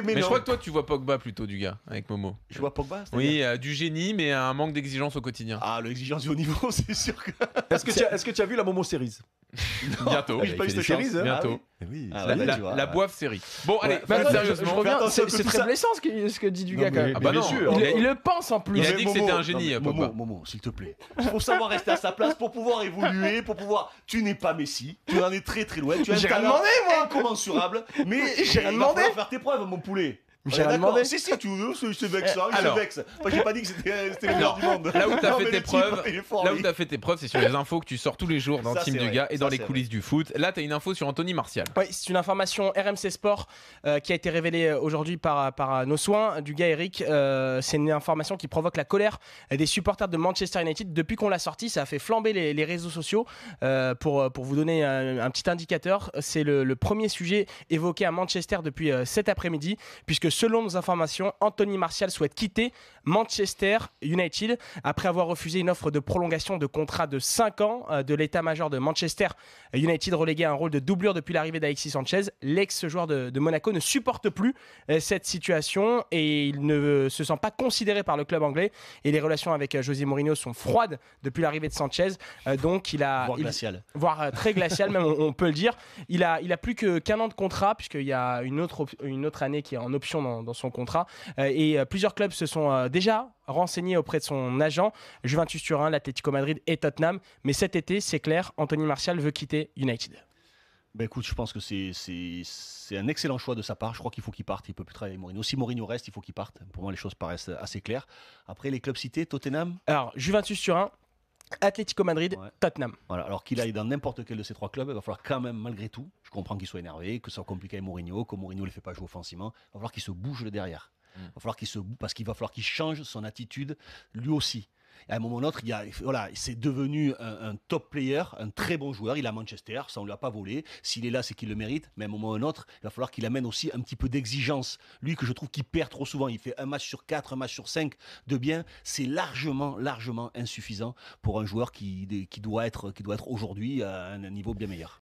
Mais je non. crois que toi, tu vois Pogba plutôt du gars, avec Momo. Je vois Pogba. Oui, du génie, mais un manque d'exigence au quotidien. Ah, l'exigence du haut niveau, c'est sûr que. Est-ce que tu as vu la Momo Series? Bientôt. Oui, j'ai pas eu il fait cette des chance. séries, hein. Bientôt. Oui. Ah, La, ouais, la- tu vois, la ouais. boîve série. Bon, allez, Mais plus attends, sérieusement. fais attention. C'est tout très ça- blessant ce que dit du Non, gars quand mais- même. Ah bah bien non. sûr. Il le pense en plus. Il a Non, dit mais que c'était Momo, un génie, non, mais Pogba. Momo, s'il te plaît. Il faut savoir rester à sa place pour pouvoir évoluer, pour pouvoir. Tu n'es pas Messi, tu en es très très loin. Tu as un J'ai rien talent demandé, moi. incommensurable, mais J'ai rien il va demandé. falloir faire tes preuves, mon poulet. J'ai Ouais, rien d'accord. demandé. Si, tu veux, je te vexe, hein, je Alors. te vexe. Enfin, j'ai pas dit que c'était le meilleur du monde. Là où t'as Non, fait mais tes le type, preuves, il est fort, là où lui. t'as fait tes preuves, c'est sur les infos que tu sors tous les jours dans Ça, Team c'est du vrai. gars et dans Ça, les c'est coulisses du foot. Là, t'as une info sur Anthony Martial. Oui, c'est une information RMC Sport qui a été révélée aujourd'hui par nos soins du gars Eric. C'est une information qui provoque la colère des supporters de Manchester United. Depuis qu'on l'a sorti, ça a fait flamber les réseaux sociaux. Pour vous donner un petit indicateur, c'est le premier sujet évoqué à Manchester depuis cet après-midi, puisque selon nos informations, Anthony Martial souhaite quitter Manchester United après avoir refusé une offre de prolongation de contrat de 5 ans de l'état-major de Manchester United, relégué à un rôle de doublure depuis l'arrivée d'Alexis Sanchez. L'ex-joueur de Monaco ne supporte plus cette situation et il ne se sent pas considéré par le club anglais, et les relations avec José Mourinho sont froides depuis l'arrivée de Sanchez. Donc Voire glacial. voire très glacial même, on peut le dire. Il a plus qu'un an de contrat, puisqu'il y a une autre année qui est en option dans son contrat, et plusieurs clubs se sont déjà renseignés auprès de son agent, Juventus Turin, l'Atlético Madrid et Tottenham. Mais cet été, c'est clair, Anthony Martial veut quitter United. Ben écoute, je pense que c'est un excellent choix de sa part. Je crois qu'il faut qu'il parte. Il peut plus travailler avec Mourinho. Si Mourinho reste, il faut qu'il parte. Pour moi, les choses paraissent assez claires. Après, les clubs cités, Tottenham. Alors, Juventus Turin, Atlético Madrid, Ouais. Tottenham. Voilà. Alors qu'il aille dans n'importe quel de ces trois clubs, il va falloir quand même, malgré tout, je comprends qu'il soit énervé, que ça soit compliqué avec Mourinho, que Mourinho ne le fait pas jouer offensivement. Il va falloir qu'il se bouge le derrière. Il va falloir qu'il se bouge parce qu'il va falloir qu'il change son attitude lui aussi. Et à un moment ou l'autre, c'est devenu un top player, un très bon joueur. Il est à Manchester, ça on ne lui a pas volé. S'il est là, c'est qu'il le mérite. Mais à un moment ou un autre, il va falloir qu'il amène aussi un petit peu d'exigence. Lui, que je trouve qu'il perd trop souvent. Il fait un match sur 4, un match sur 5 de bien. C'est largement insuffisant pour un joueur qui doit être aujourd'hui à un niveau bien meilleur.